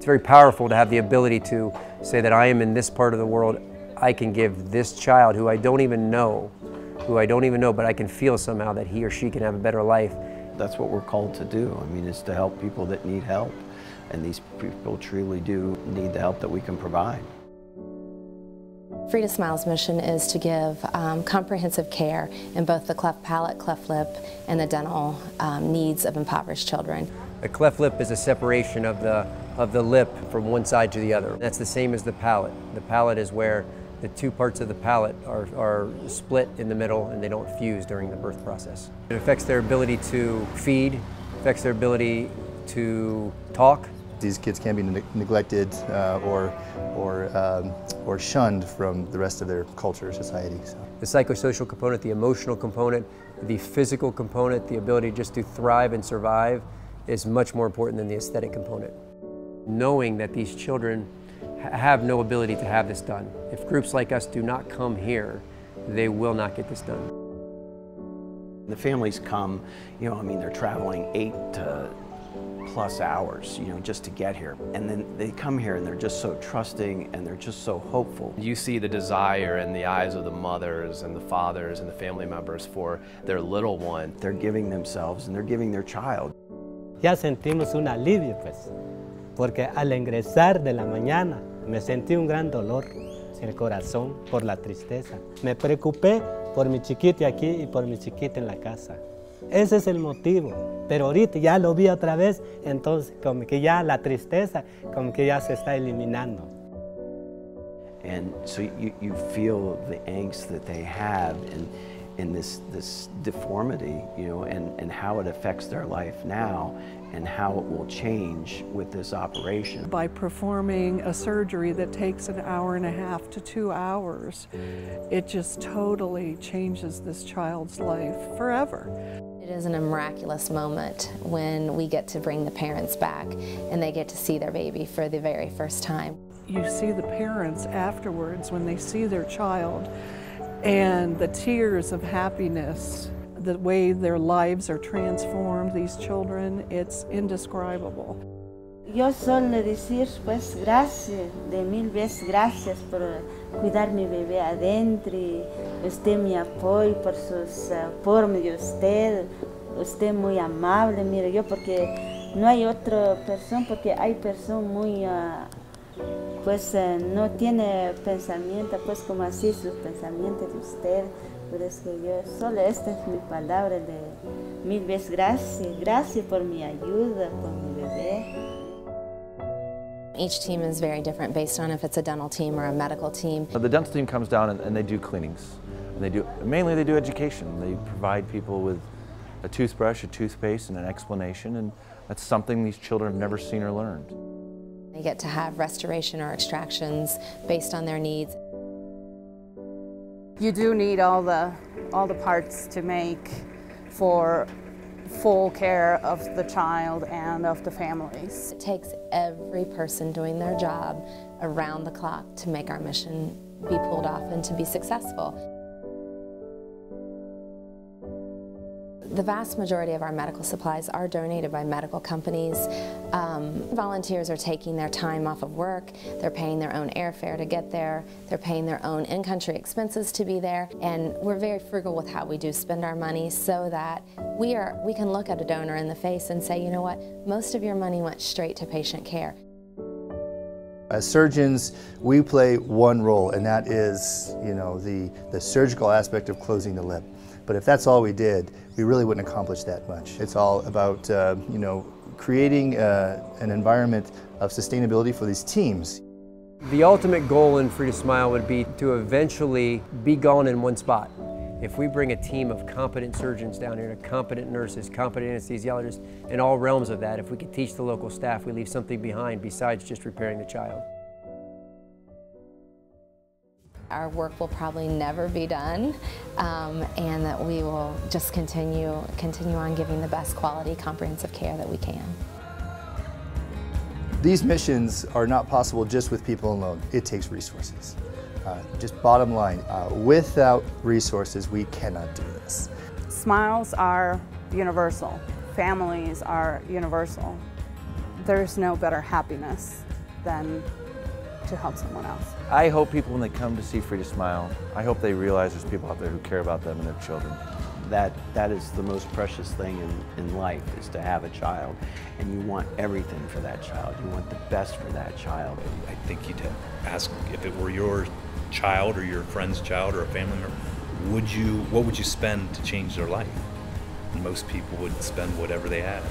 It's very powerful to have the ability to say that I am in this part of the world. I can give this child who I don't even know, but I can feel somehow that he or she can have a better life. That's what we're called to do. I mean, it's to help people that need help. And these people truly do need the help that we can provide. Frida Smile's mission is to give comprehensive care in both the cleft palate, cleft lip, and the dental needs of impoverished children. A cleft lip is a separation of the lip from one side to the other. That's the same as the palate. The palate is where the two parts of the palate are split in the middle and they don't fuse during the birth process. It affects their ability to feed, affects their ability to talk. These kids can be neglected or shunned from the rest of their culture or society. So. The psychosocial component, the emotional component, the physical component, the ability just to thrive and survive is much more important than the aesthetic component. Knowing that these children have no ability to have this done. If groups like us do not come here, they will not get this done. The families come, you know, I mean, they're traveling 8 to plus hours, you know, just to get here. And then they come here and they're just so trusting and they're just so hopeful. You see the desire in the eyes of the mothers and the fathers and the family members for their little one. They're giving themselves and they're giving their child. Ya sentimos un alivio, pues, porque al ingresar de la mañana me sentí un gran dolor en el corazón por la tristeza. Me preocupé por mi chiquita aquí y por mi chiquita en la casa. Ese es el motivo, pero ahorita ya lo vi otra vez, entonces como que ya la tristeza como que ya se está eliminando. And so you feel the angst that they have in this deformity, you know, and how it affects their life now and how it will change with this operation. By performing a surgery that takes an hour and a half to 2 hours, it just totally changes this child's life forever. It is a miraculous moment when we get to bring the parents back and they get to see their baby for the very first time. You see the parents afterwards when they see their child and the tears of happiness, the way their lives are transformed, these children, it's indescribable. Yo solo decir pues gracias, de mil veces gracias por cuidar mi bebé adentro y usted me apoya por sus formas de usted muy amable, mire yo porque no hay otra persona, porque hay personas muy pues no tiene pensamiento pues como así sus pensamientos de usted, por eso yo solo esta es mi palabra de mil veces gracias por mi ayuda, por mi bebé. Each team is very different based on if it's a dental team or a medical team. The dental team comes down and they do cleanings. And mainly they do education. They provide people with a toothbrush, a toothpaste, and an explanation, and that's something these children have never seen or learned. They get to have restoration or extractions based on their needs. You do need all the parts to make for full care of the child and of the families. It takes every person doing their job around the clock to make our mission be pulled off and to be successful. The vast majority of our medical supplies are donated by medical companies. Volunteers are taking their time off of work, they're paying their own airfare to get there, they're paying their own in-country expenses to be there, and we're very frugal with how we do spend our money so that we can look at a donor in the face and say, you know what, most of your money went straight to patient care. As surgeons, we play one role, and that is, you know, the surgical aspect of closing the lip. But if that's all we did, we really wouldn't accomplish that much. It's all about, you know, creating an environment of sustainability for these teams. The ultimate goal in Frida Smile would be to eventually be gone in one spot. If we bring a team of competent surgeons down here, competent nurses, competent anesthesiologists, in all realms of that, if we could teach the local staff, we leave something behind besides just repairing the child. Our work will probably never be done, and that we will just continue on giving the best quality, comprehensive care that we can. These missions are not possible just with people alone. It takes resources. Just bottom line, without resources, we cannot do this. Smiles are universal. Families are universal. There's no better happiness than to help someone else. I hope people, when they come to see Free to Smile, I hope they realize there's people out there who care about them and their children. That is the most precious thing in life, is to have a child, and you want everything for that child. You want the best for that child. I think you'd ask, if it were your child or your friend's child or a family member, what would you spend to change their life? And most people would spend whatever they had.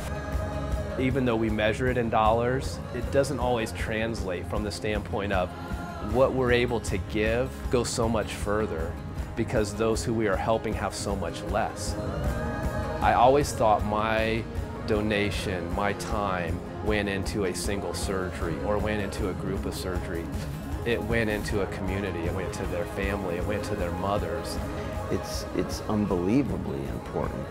Even though we measure it in dollars, it doesn't always translate from the standpoint of what we're able to give goes so much further, because those who we are helping have so much less. I always thought my donation, my time, went into a single surgery or went into a group of surgery. It went into a community, it went to their family, it went to their mothers. It's unbelievably important,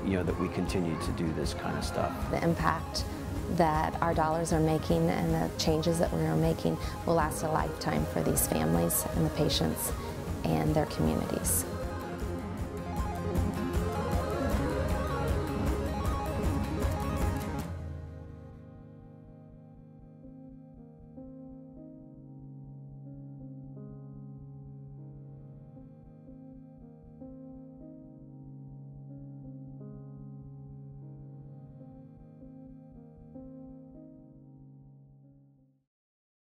you know, that we continue to do this kind of stuff. The impact that our dollars are making and the changes that we are making will last a lifetime for these families and the patients and their communities.